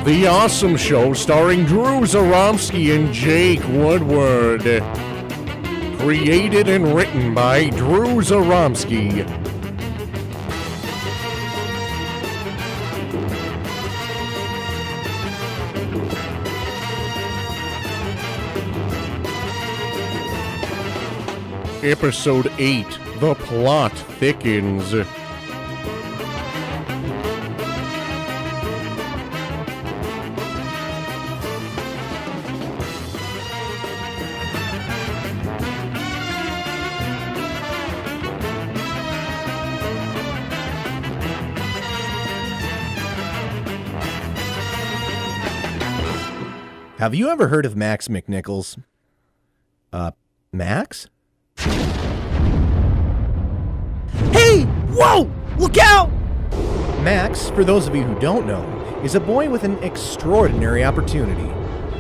The Awesome Show starring Drew Zoromski and Jake Woodward. Created and written by Drew Zoromski. Episode 8, The Plot Thickens. Have you ever heard of Max McNichols? Max? Hey! Whoa! Look out! Max, for those of you who don't know, is a boy with an extraordinary opportunity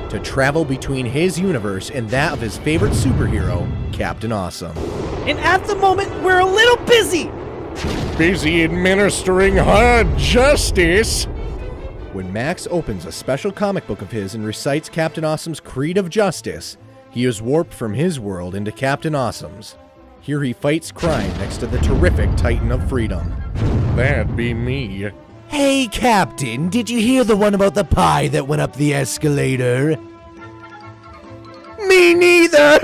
to travel between his universe and that of his favorite superhero, Captain Awesome. And at the moment, we're a little busy! Busy administering hard justice. When Max opens a special comic book of his and recites Captain Awesome's creed of justice, he is warped from his world into Captain Awesome's. Here he fights crime next to the terrific Titan of Freedom. That'd be me. Hey, Captain, did you hear the one about the pie that went up the escalator? Me neither!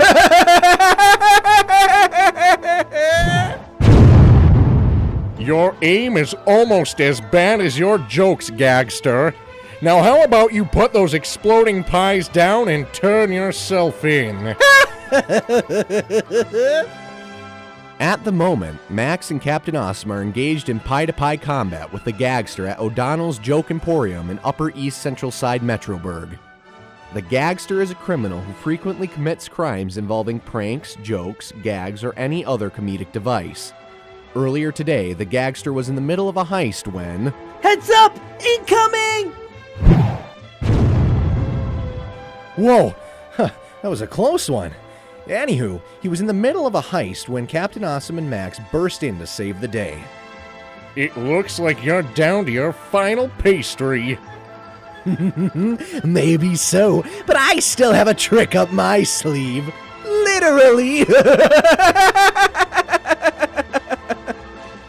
Your aim is almost as bad as your jokes, gagster. Now how about you put those exploding pies down and turn yourself in? At the moment, Max and Captain Awesome are engaged in pie-to-pie combat with the gagster at O'Donnell's Joke Emporium in Upper East Central Side Metroburg. The gagster is a criminal who frequently commits crimes involving pranks, jokes, gags, or any other comedic device. Earlier today, the gagster was in the middle of a heist when... Heads up! Incoming! Whoa! Huh, that was a close one. Anywho, he was in the middle of a heist when Captain Awesome and Max burst in to save the day. It looks like you're down to your final pastry. Maybe so, but I still have a trick up my sleeve. Literally!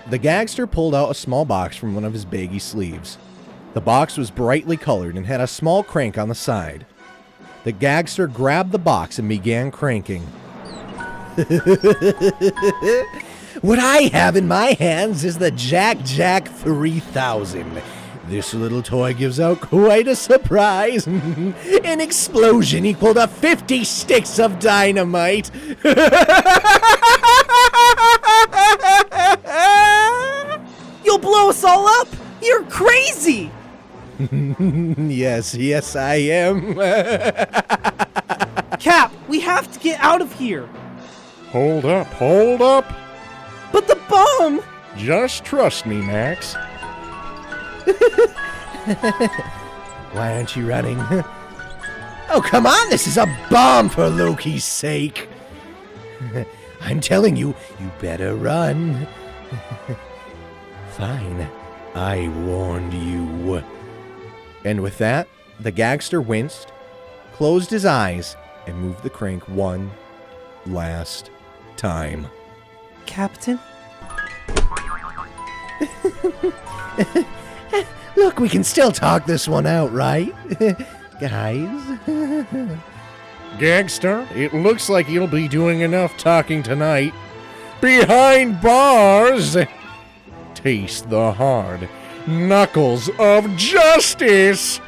The gagster pulled out a small box from one of his baggy sleeves. The box was brightly colored and had a small crank on the side. The gagster grabbed the box and began cranking. What I have in my hands is the Jack 3000. This little toy gives out quite a surprise. An explosion equal to 50 sticks of dynamite. You'll blow us all up? You're crazy! Yes, I am. Cap, we have to get out of here. Hold up. But the bomb! Just trust me, Max. Why aren't you running? Oh, come on, this is a bomb for Loki's sake. I'm telling you, you better run. Fine, I warned you. And with that, the gagster winced, closed his eyes, and moved the crank one last time. Captain? Look, we can still talk this one out, right? Guys? Gagster, it looks like you'll be doing enough talking tonight. Behind bars! Taste the hard knuckles of justice!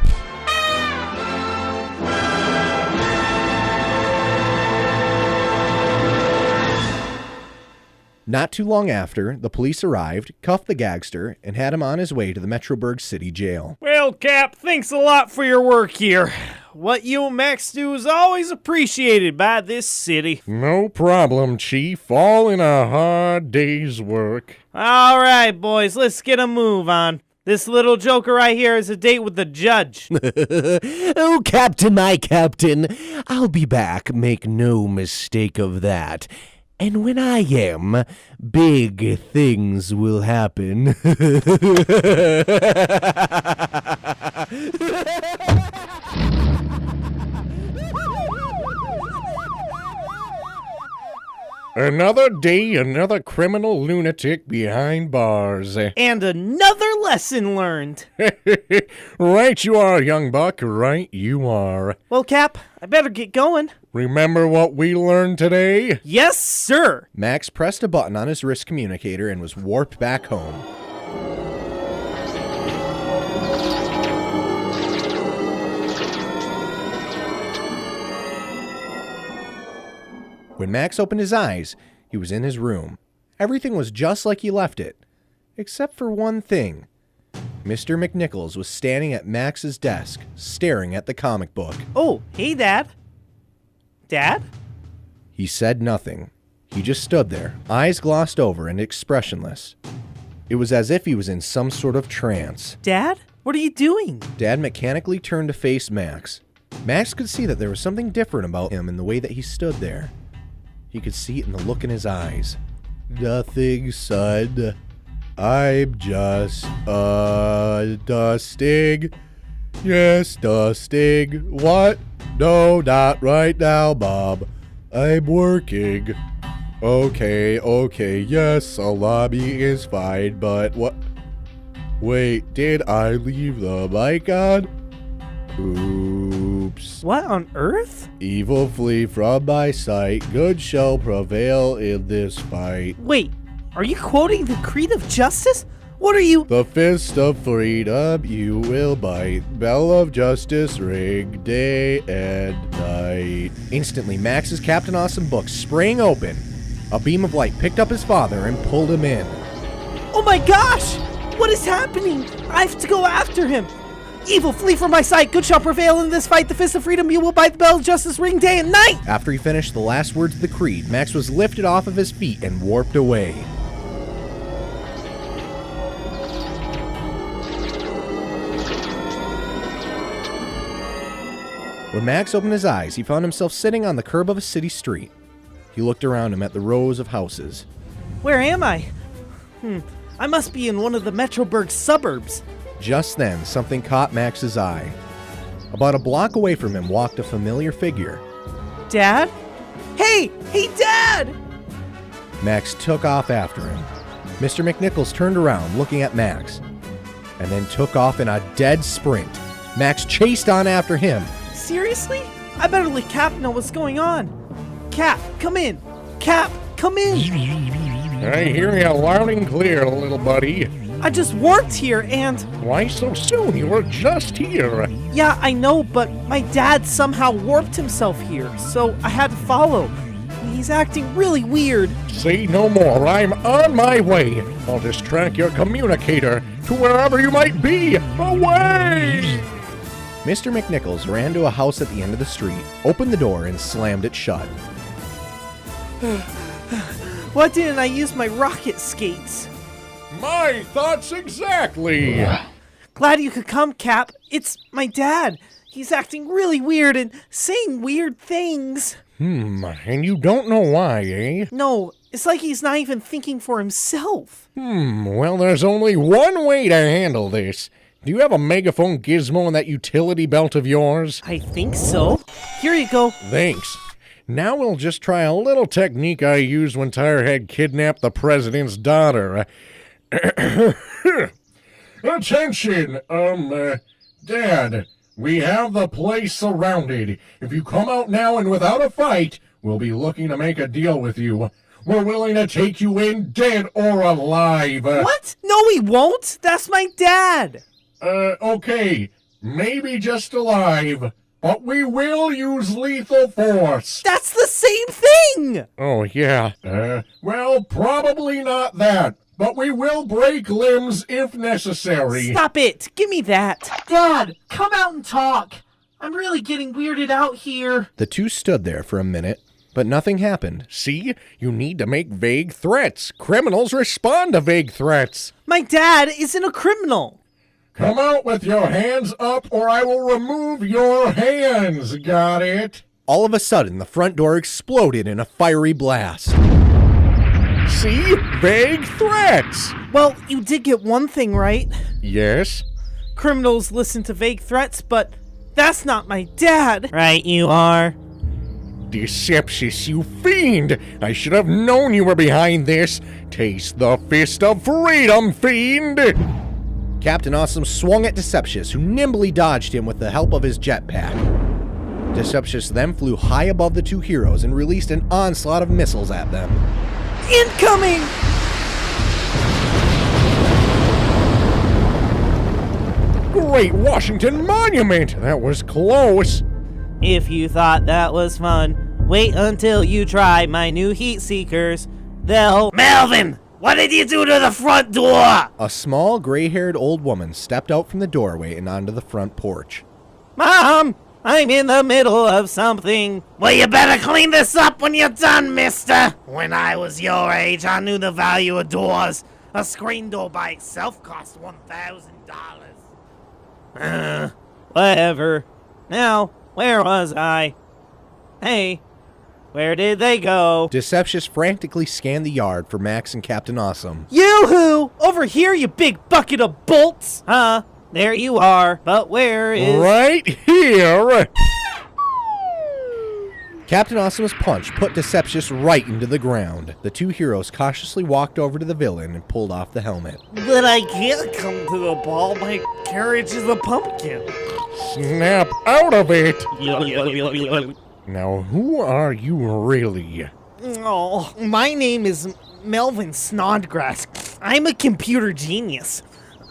Not too long after, the police arrived, cuffed the gagster, and had him on his way to the Metroburg City Jail. Well, Cap, thanks a lot for your work here. What you and Max do is always appreciated by this city. No problem, Chief. All in a hard day's work. All right, boys, let's get a move on. This little joker right here is a date with the judge. Oh, Captain, my Captain. I'll be back. Make no mistake of that. And when I am, big things will happen. Another day, another criminal lunatic behind bars. And another lesson learned. Right you are, young buck, right you are. Well, Cap, I better get going. Remember what we learned today? Yes, sir. Max pressed a button on his wrist communicator and was warped back home. When Max opened his eyes, he was in his room. Everything was just like he left it, except for one thing. Mr. McNichols was standing at Max's desk, staring at the comic book. Oh, hey, Dad. Dad? He said nothing. He just stood there, eyes glossed over and expressionless. It was as if he was in some sort of trance. Dad? What are you doing? Dad mechanically turned to face Max. Max could see that there was something different about him in the way that he stood there. He could see it in the look in his eyes. Nothing, son. I'm just, dusting. Yes, dusting. What? No, not right now, Bob. I'm working. Okay, yes, a lobby is fine, but what? Wait, did I leave the mic on? Oops. What on earth? Evil flee from my sight, good shall prevail in this fight. Wait, are you quoting the Creed of Justice? What are you? The fist of freedom you will bite, bell of justice ring day and night. Instantly, Max's Captain Awesome book sprang open. A beam of light picked up his father and pulled him in. Oh my gosh! What is happening? I have to go after him. Evil, flee from my sight. Good shall prevail in this fight. The fist of freedom you will bite, the bell of justice ring day and night. After he finished the last words of the creed, Max was lifted off of his feet and warped away. When Max opened his eyes, he found himself sitting on the curb of a city street. He looked around him at the rows of houses. Where am I? I must be in one of the Metroburg suburbs. Just then, something caught Max's eye. About a block away from him walked a familiar figure. Dad? Hey, Dad! Max took off after him. Mr. McNichols turned around, looking at Max, and then took off in a dead sprint. Max chased on after him. Seriously? I better let Cap know what's going on. Cap, come in. Cap, come in. I hear you loud and clear, little buddy. I just warped here and... Why so soon? You were just here. Yeah, I know, but my dad somehow warped himself here, so I had to follow. He's acting really weird. Say no more. I'm on my way. I'll just track your communicator to wherever you might be. Away! Mr. McNichols ran to a house at the end of the street, opened the door, and slammed it shut. Why didn't I use my rocket skates? My thoughts exactly. Glad you could come, Cap. It's my dad. He's acting really weird and saying weird things. And you don't know why, eh? No, it's like he's not even thinking for himself. Well, there's only one way to handle this. Do you have a megaphone gizmo in that utility belt of yours? I think so. Here you go. Thanks. Now we'll just try a little technique I used when Tirehead kidnapped the president's daughter. Attention, Dad. We have the place surrounded. If you come out now and without a fight, we'll be looking to make a deal with you. We're willing to take you in dead or alive. What? No, he won't. That's my dad. Okay. Maybe just alive. But we will use lethal force. That's the same thing. Oh, yeah. Well, probably not that. But we will break limbs if necessary. Stop it. Give me that. Dad, come out and talk. I'm really getting weirded out here. The two stood there for a minute, but nothing happened. See? You need to make vague threats. Criminals respond to vague threats. My dad isn't a criminal. Come out with your hands up or I will remove your hands. Got it? All of a sudden, the front door exploded in a fiery blast. See? Vague threats. Well, you did get one thing right. Yes? Criminals listen to vague threats, but that's not my dad. Right, you are. Deceptious, you fiend! I should have known you were behind this. Taste the fist of freedom, fiend! Captain Awesome swung at Deceptious, who nimbly dodged him with the help of his jetpack. Deceptious then flew high above the two heroes and released an onslaught of missiles at them. Incoming! Great Washington Monument! That was close. If you thought that was fun, wait until you try my new heat seekers. They'll... Melvin! What did you do to the front door? A small, gray-haired old woman stepped out from the doorway and onto the front porch. Mom! I'm in the middle of something. Well, you better clean this up when you're done, mister. When I was your age, I knew the value of doors. A screen door by itself cost $1,000. Whatever. Now, where was I? Hey, where did they go? Deceptious frantically scanned the yard for Max and Captain Awesome. Yoo-hoo! Over here, you big bucket of bolts! There you are. But where is... Right here! Captain Awesome's punch put Deceptious right into the ground. The two heroes cautiously walked over to the villain and pulled off the helmet. But I can't come to the ball. My carriage is a pumpkin. Snap out of it! Now, who are you really? Oh, my name is Melvin Snodgrass. I'm a computer genius.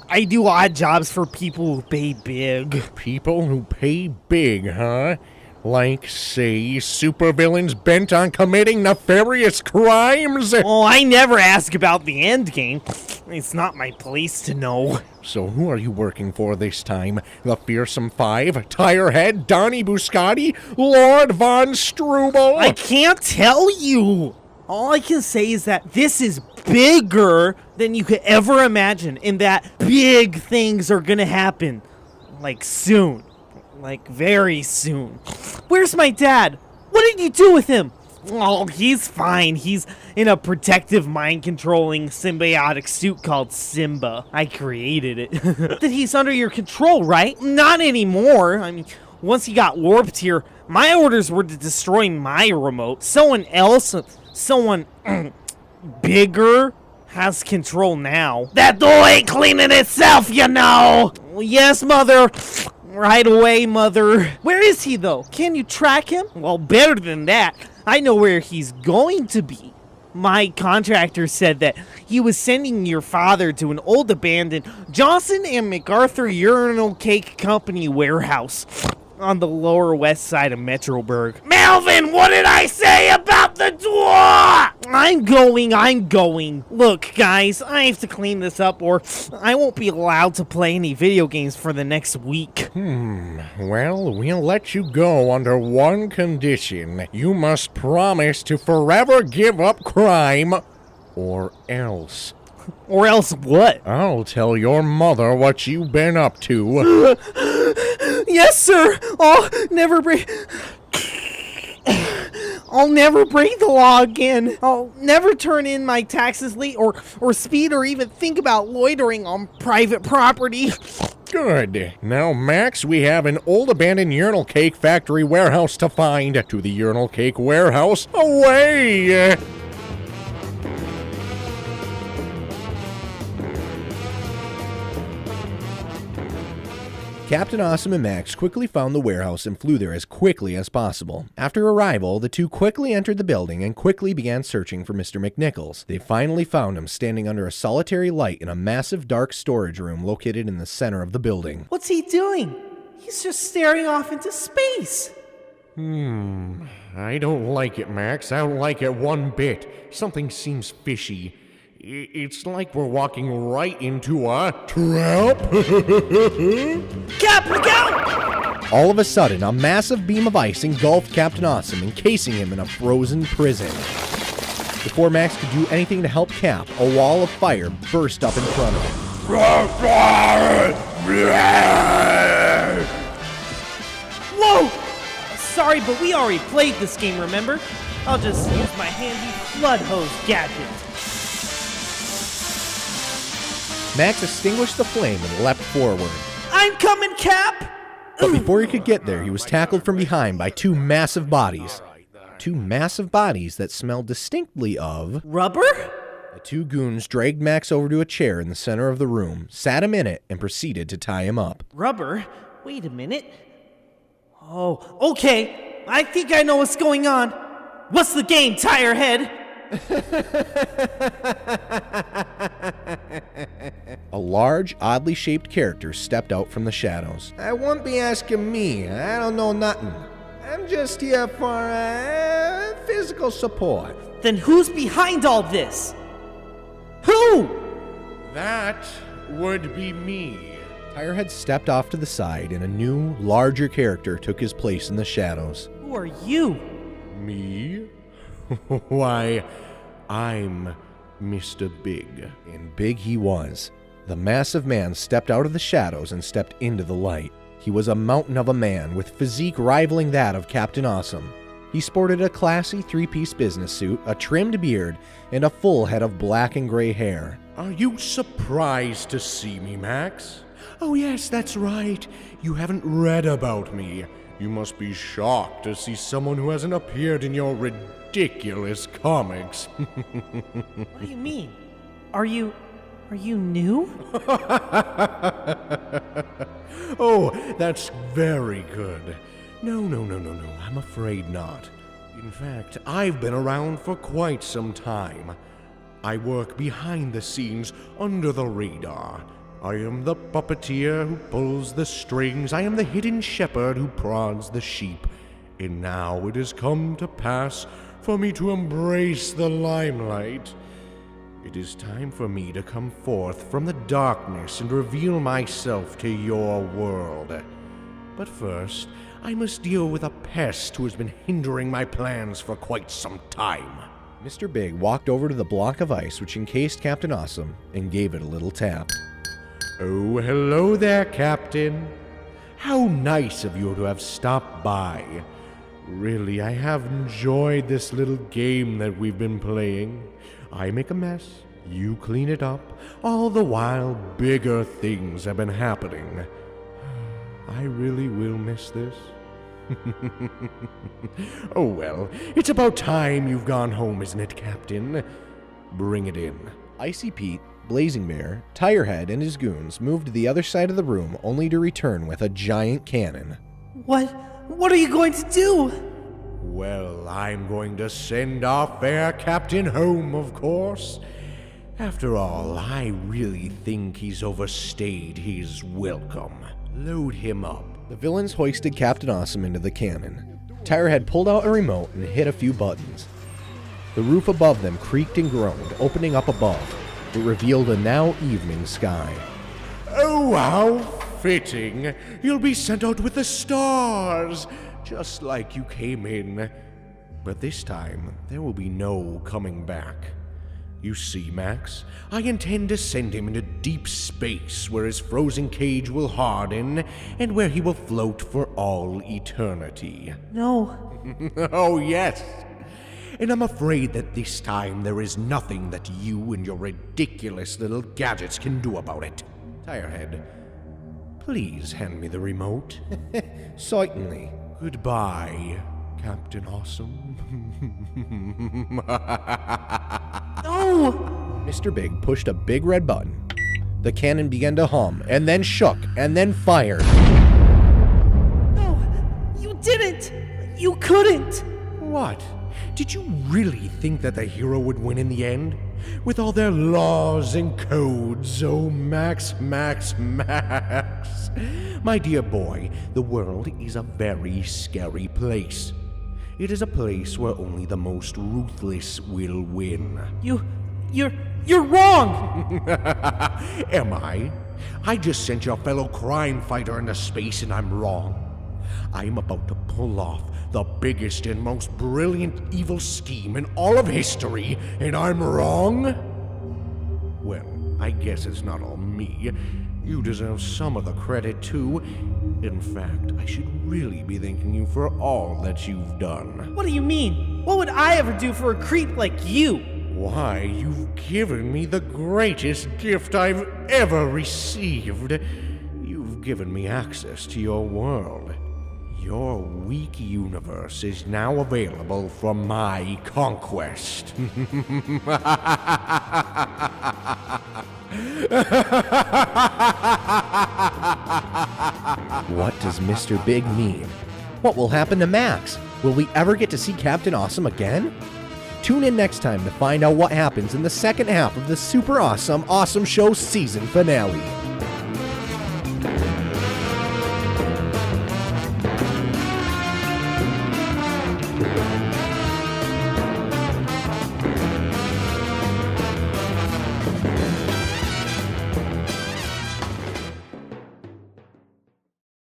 I do odd jobs for people who pay big. People who pay big, huh? Like, say, supervillains bent on committing nefarious crimes? Oh, I never ask about the end game. It's not my place to know. So who are you working for this time? The Fearsome Five? Tirehead? Donnie Buscatti? Lord Von Struble? I can't tell you. All I can say is that this is bigger than you could ever imagine, and that big things are gonna happen. Like soon. Like very soon. Where's my dad? What did you do with him? Oh, he's fine. He's in a protective, mind-controlling symbiotic suit called Simba. I created it. That he's under your control, right? Not anymore. I mean, once he got warped here, my orders were to destroy my remote. Someone else, someone bigger, has control now. That door ain't cleaning itself, you know! Yes, mother. Right away, mother. Where is he, though? Can you track him? Well, better than that. I know where he's going to be. My contractor said that he was sending your father to an old abandoned Johnson and MacArthur Urinal Cake Company warehouse on the lower west side of Metroburg. Melvin, what did I say about the door? I'm going. Look, guys, I have to clean this up or I won't be allowed to play any video games for the next week. Well, we'll let you go under one condition. You must promise to forever give up crime, or else. Or else what? I'll tell your mother what you've been up to. Yes, sir. I'll never break the law again. I'll never turn in my taxes late or speed or even think about loitering on private property. Good. Now, Max, we have an old abandoned urinal cake factory warehouse to find. To the urinal cake warehouse. Away! Captain Awesome and Max quickly found the warehouse and flew there as quickly as possible. After arrival, the two quickly entered the building and quickly began searching for Mr. McNichols. They finally found him standing under a solitary light in a massive dark storage room located in the center of the building. What's he doing? He's just staring off into space. I don't like it, Max. I don't like it one bit. Something seems fishy. It's like we're walking right into a trap. Cap, look out! All of a sudden, a massive beam of ice engulfed Captain Awesome, encasing him in a frozen prison. Before Max could do anything to help Cap, a wall of fire burst up in front of him. Whoa! sorry, but we already played this game, remember? I'll just use my handy flood hose gadget. Max extinguished the flame and leapt forward. I'm coming, Cap! But before he could get there, he was tackled from behind by two massive bodies. Two massive bodies that smelled distinctly of... Rubber? The two goons dragged Max over to a chair in the center of the room, sat him in it, and proceeded to tie him up. Rubber? Wait a minute. Oh, okay. I think I know what's going on. What's the game, tire head? A large, oddly shaped character stepped out from the shadows. I won't be asking me. I don't know nothing. I'm just here for physical support. Then who's behind all this? Who? That would be me. Tirehead stepped off to the side, and a new, larger character took his place in the shadows. Who are you? Me? Why, I'm Mr. Big. And big he was. The massive man stepped out of the shadows and stepped into the light. He was a mountain of a man with physique rivaling that of Captain Awesome. He sported a classy three-piece business suit, a trimmed beard, and a full head of black and gray hair. Are you surprised to see me, Max? Oh yes, that's right. You haven't read about me. You must be shocked to see someone who hasn't appeared in your ridiculous comics. What do you mean? Are you new? Oh, that's very good. No, I'm afraid not. In fact, I've been around for quite some time. I work behind the scenes, under the radar. I am the puppeteer who pulls the strings. I am the hidden shepherd who prods the sheep. And now it has come to pass for me to embrace the limelight. It is time for me to come forth from the darkness and reveal myself to your world. But first, I must deal with a pest who has been hindering my plans for quite some time. Mr. Big walked over to the block of ice which encased Captain Awesome and gave it a little tap. Oh, hello there, Captain. How nice of you to have stopped by. Really, I have enjoyed this little game that we've been playing. I make a mess, you clean it up, all the while bigger things have been happening. I really will miss this. Oh well, it's about time you've gone home, isn't it, Captain? Bring it in. Icy Pete, Blazing Bear, Tirehead, and his goons moved to the other side of the room only to return with a giant cannon. What are you going to do? Well, I'm going to send our fair captain home, of course. After all, I really think he's overstayed his welcome. Load him up. The villains hoisted Captain Awesome into the cannon. Tirehead pulled out a remote and hit a few buttons. The roof above them creaked and groaned, opening up above. It revealed a now evening sky. Oh, how fitting. You'll be sent out with the stars, just like you came in. But this time, there will be no coming back. You see, Max, I intend to send him into deep space where his frozen cage will harden and where he will float for all eternity. No. Oh, yes. And I'm afraid that this time there is nothing that you and your ridiculous little gadgets can do about it. Tirehead, please hand me the remote. Certainly. Goodbye, Captain Awesome. No! Mr. Big pushed a big red button. The cannon began to hum, and then shook, and then fired. No! You didn't! You couldn't! What? Did you really think that the hero would win in the end? With all their laws and codes, oh Max. My dear boy, the world is a very scary place. It is a place where only the most ruthless will win. You're wrong! Am I? I just sent your fellow crime fighter into space and I'm wrong. I'm about to pull off the biggest and most brilliant evil scheme in all of history, and I'm wrong? Well, I guess it's not all me. You deserve some of the credit, too. In fact, I should really be thanking you for all that you've done. What do you mean? What would I ever do for a creep like you? Why, you've given me the greatest gift I've ever received. You've given me access to your world. Your weak universe is now available for my conquest. What does Mr. Big mean? What will happen to Max? Will we ever get to see Captain Awesome again? Tune in next time to find out what happens in the second half of the Super Awesome Awesome Show season finale.